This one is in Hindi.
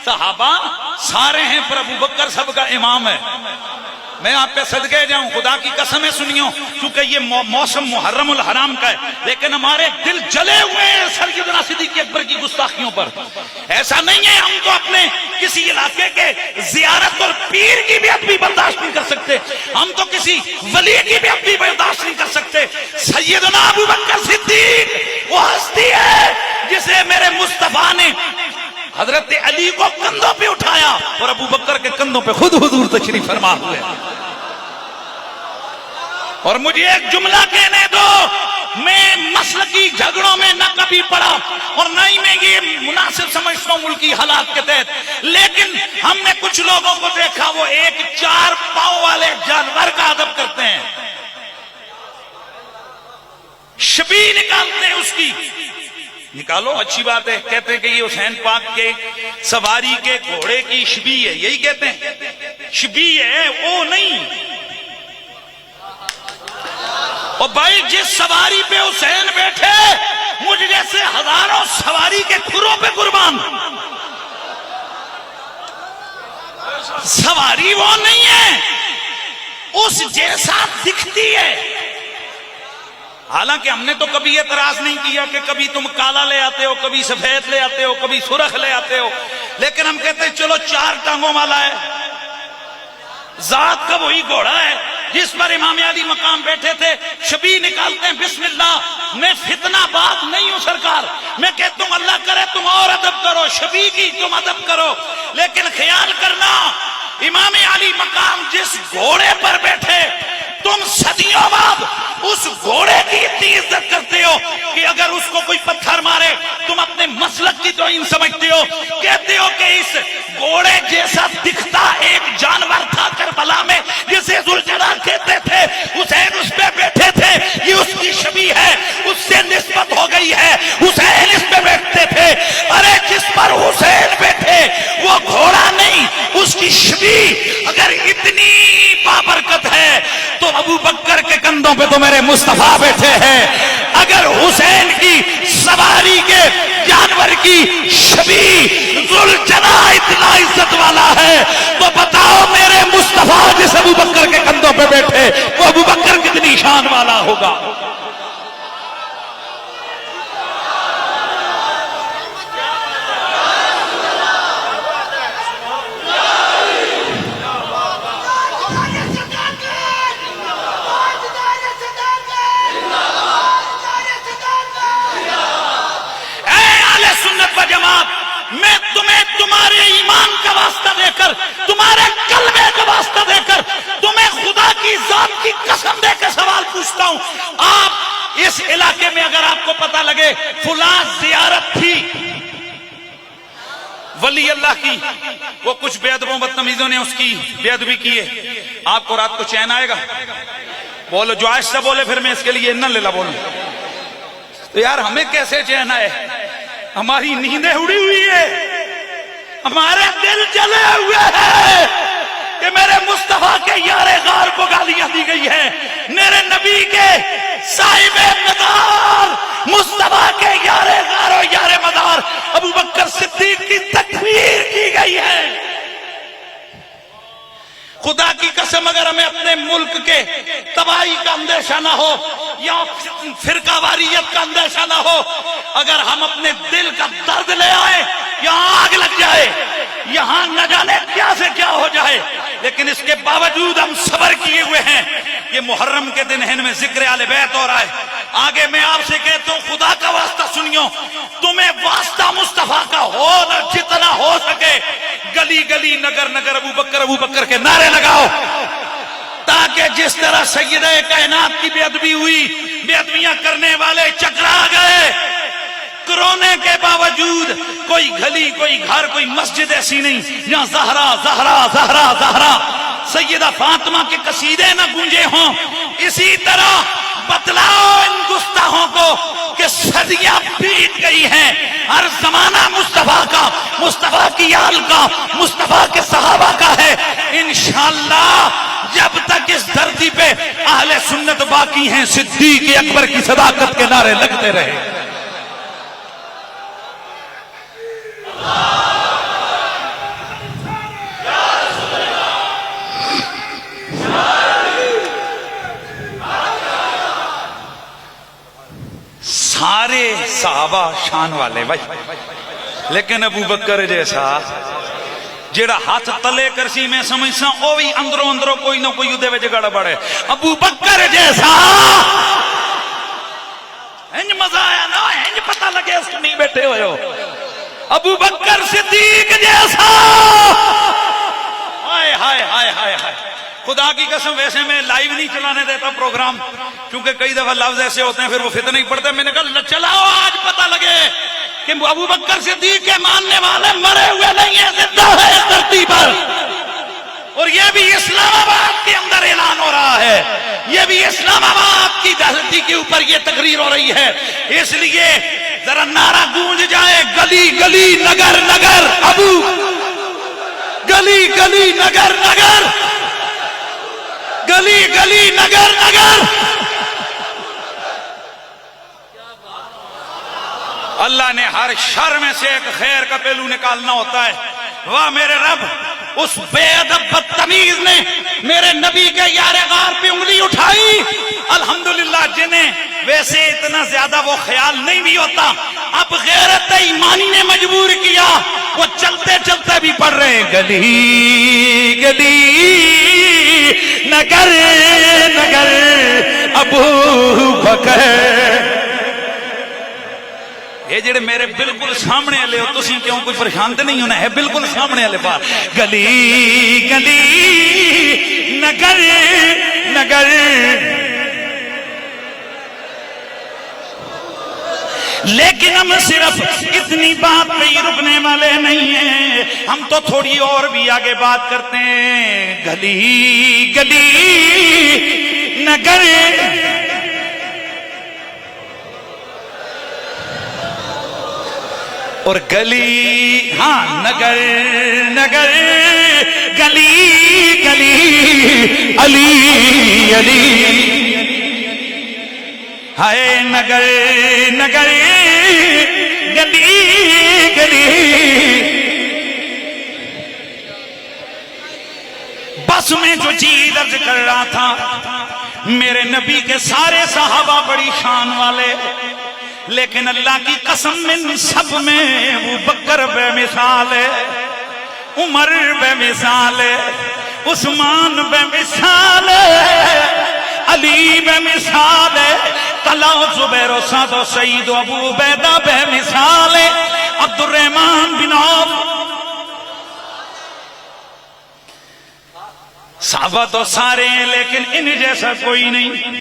सहाबा सारे हैं पर अबू बकर सबका इमाम है। मैं आप पे सदके जाऊं, खुदा की कसम है, सुनियो, क्योंकि ये मौसम मुहर्रमुल हराम का है, लेकिन हमारे दिल जले हुए हैं सैयदना सिद्दीक़ अकबर की गुस्ताखियों पर। ऐसा नहीं है हम तो अपने किसी इलाके के जियारत और पीर की भी भी बर्दाश्त नहीं कर सकते, हम तो किसी वली की भी बर्दाश्त नहीं कर सकते। सैयदना अबू बकर सिद्दीक वो हस्ती है जिसे मेरे मुस्तफा ने हजरत अली को कंधों पे उठाया और अबू बकर के कंधों पे खुद हुजूर तशरीफ फरमा हुए। और मुझे एक जुमला कहने दो, मैं मसलकी झगड़ों में न कभी पड़ा और न ही मैं ये मुनासिब समझता हूं मुल्की हालात के तहत, लेकिन हमने कुछ लोगों को देखा वो एक 4 पांव वाले जानवर का अदब करते हैं, शबी निकालते हैं उसकी। निकालो, अच्छी बात है, कहते हैं कि ये हुसैन पाक के सवारी के घोड़े की शबी है, यही कहते हैं, शबी है वो नहीं। और भाई जिस सवारी पे हुसैन बैठे, मुझ जैसे हजारों सवारी के खुरों पे कुर्बान। सवारी वो नहीं है, उस जैसा दिखती है। हालांकि हमने तो कभी एतराज नहीं किया कि कभी तुम काला ले आते हो, कभी सफेद ले आते हो, कभी सुरख ले आते हो, लेकिन हम कहते हैं चलो 4 टांगों वाला है, जात का वही घोड़ा है जिस पर इमाम अली मकाम बैठे थे। शबी निकालते हैं, बिस्मिल्लाह। मैं फितना बात नहीं हूं सरकार, मैं कहता हूं अल्लाह करे तुम और अदब करो, शबी की तुम अदब करो, लेकिन ख्याल करना इमाम अली मकाम जिस घोड़े पर बैठे, तुम सदियों बाद उस घोड़े की इतनी इज्जत करते हो कि अगर उसको कोई पत्थर मारे तुम अपने मसलक की तौहीन समझते हो, कहते हो कि इस घोड़े जैसा दिखता एक जानवर था करबला में जिसे जुल्जलाल कहते थे, हुसैन उस पे बैठे थे, ये उसकी शबी है, उससे निस्बत हो गई है, हुसैन इस पे बैठते थे। अरे जिस पर हुसैन बैठे वो घोड़ा नहीं, उसकी शबी अगर इतनी बाबरकत है तो अबू बकर के कंधों पे तो मेरे मुस्तफा बैठे हैं। अगर हुसैन की सवारी के जानवर की शबी जुल्जना इतना इज्जत वाला है तो बताओ मेरे मुस्तफा जिस अबू बकर के कंधों पे बैठे वो अबू बकर कितनी शान वाला होगा। मैं तुम्हें तुम्हारे ईमान का वास्ता देकर, तुम्हारे कल्बे का वास्ता देकर, तुम्हें खुदा की जात की कसम देकर सवाल पूछता हूं। आप इस इलाके में अगर आपको पता लगे फुला जियारत थी वली अल्लाह की, वो कुछ बेअदबों बदतमीजों ने उसकी बेअदबी की है, आपको रात को चैन आएगा? बोलो, जो आहिस्ता बोले फिर मैं इसके लिए न लेला बोलूं। तो यार हमें कैसे चैन आए? हमारी नींदें उड़ी हुई है, हमारे दिल जले हुए हैं कि मेरे मुस्तफा के यारे गार को गालियां दी गई है, मेरे नबी के साहिबे मदार मुस्तफा के यारे गार और यारे मदार अबू बकर सिद्दीक की तकफीर की गई है। खुदा की कसम अगर हमें अपने मुल्क के तबाही का अंदेशा ना हो या फिरकावारियत का अंदेशा ना हो, अगर हम अपने दिल का दर्द ले आए, यहाँ आग लग जाए, यहाँ न जाने क्या से क्या हो जाए, लेकिन इसके बावजूद हम सब्र किए हुए हैं। ये मुहर्रम के दिन है, इनमें जिक्र आले बैत हो रहा है। आगे मैं आपसे कहता हूँ खुदा का वास्ता सुनियो, तुम्हें वास्ता मुस्तफा का हो न जितना हो सके गली गली नगर नगर अबू बकर के नारे लगाओ, ताकि जिस तरह सैयदे कायनात की बेअदबी हुई, बेअदबियां करने वाले चकरा गए। कोरोना के बावजूद कोई गली, कोई घर, कोई मस्जिद ऐसी नहीं जहां ज़हरा ज़हरा ज़हरा ज़हरा सैयदा फातिमा के कसीदे न गूंजे हों। इसी तरह बतलाओ इन गुस्ताखों को कि सदियां बीत गई हैं, हर जमाना मुस्तफा का, मुस्तफा की आल का, मुस्तफा के सहाबा का है। इंशाअल्लाह जब तक इस धरती पे अहले सुन्नत बाकी हैं, सिद्दीक अकबर की सदाकत के नारे लगते रहे। साहबा शान वाले भाई, लेकिन अबू बकर जैसा जेड़ा हाथ तले करसी में समझसा ओ भी अंदरों अंदरों कोई ना कोई उदे विच गड़बड़ है। अबू बकर जैसा इंज मजा आया ना, इंज पता लगे इसको नहीं बैठे हुए हो। अबू बकर सिद्दीक जैसा, हाय हाय हाय हाय हाय, खुदा की कसम वैसे मैं लाइव नहीं चलाने देता प्रोग्राम, क्योंकि कई दफा लफ्ज ऐसे होते हैं फिर वो फितना ही पड़ता है। मैंने कहा चलाओ आज पता लगे कि अबू बकर सिद्दीक के मानने वाले मरे हुए नहीं है, जिंदा है इस धरती पर। और ये भी इस्लामाबाद के अंदर ऐलान हो रहा है, ये भी इस्लामाबाद की धरती के ऊपर ये तकरीर हो रही है। इसलिए जरा नारा गूंज जाए, गली गली नगर नगर अबू, गली गली नगर नगर, गली गली नगर नगर। अल्लाह ने हर शर में से एक खैर का पहलू निकालना होता है। वाह मेरे रब, उस बेअदब बदतमीज ने मेरे नबी के यारे गार पे उंगली उठाई। अल्हम्दुलिल्लाह, जिन्हें वैसे इतना ज्यादा वो ख्याल नहीं भी होता, अब गैरत ईमानी ने मजबूर किया, वो चलते चलते भी पढ़ रहे हैं गली गली नगर नगर अबू बकर। ये जेड़े मेरे बिल्कुल सामने वाले हो, तुसी क्यों कोई परेशान तो नहीं होना है, बिल्कुल सामने वाले बात, गली गली नगर नगर। लेकिन हम सिर्फ इतनी बात पे ही रुकने वाले नहीं हैं, हम तो थोड़ी और भी आगे बात करते हैं। गली गली नगर, और गली, हाँ नगर नगर, गली गली अली अली, हाय नगर नगर गली गली। बस में जो चीज अर्ज कर रहा था, मेरे नबी के सारे सहाबा बड़ी शान वाले, लेकिन अल्लाह की कसम इन सब में अबू बकर बेमिसाल है, उमर बेमिसाल है, उस्मान बेमिसाल है, अली बेमिसाल है, तला जुबैर साद सईद अबू उबैदा बेमिसाल है, अब्दुर्रहमान बिन औफ। साहबा तो सारे हैं, लेकिन इन जैसा कोई नहीं।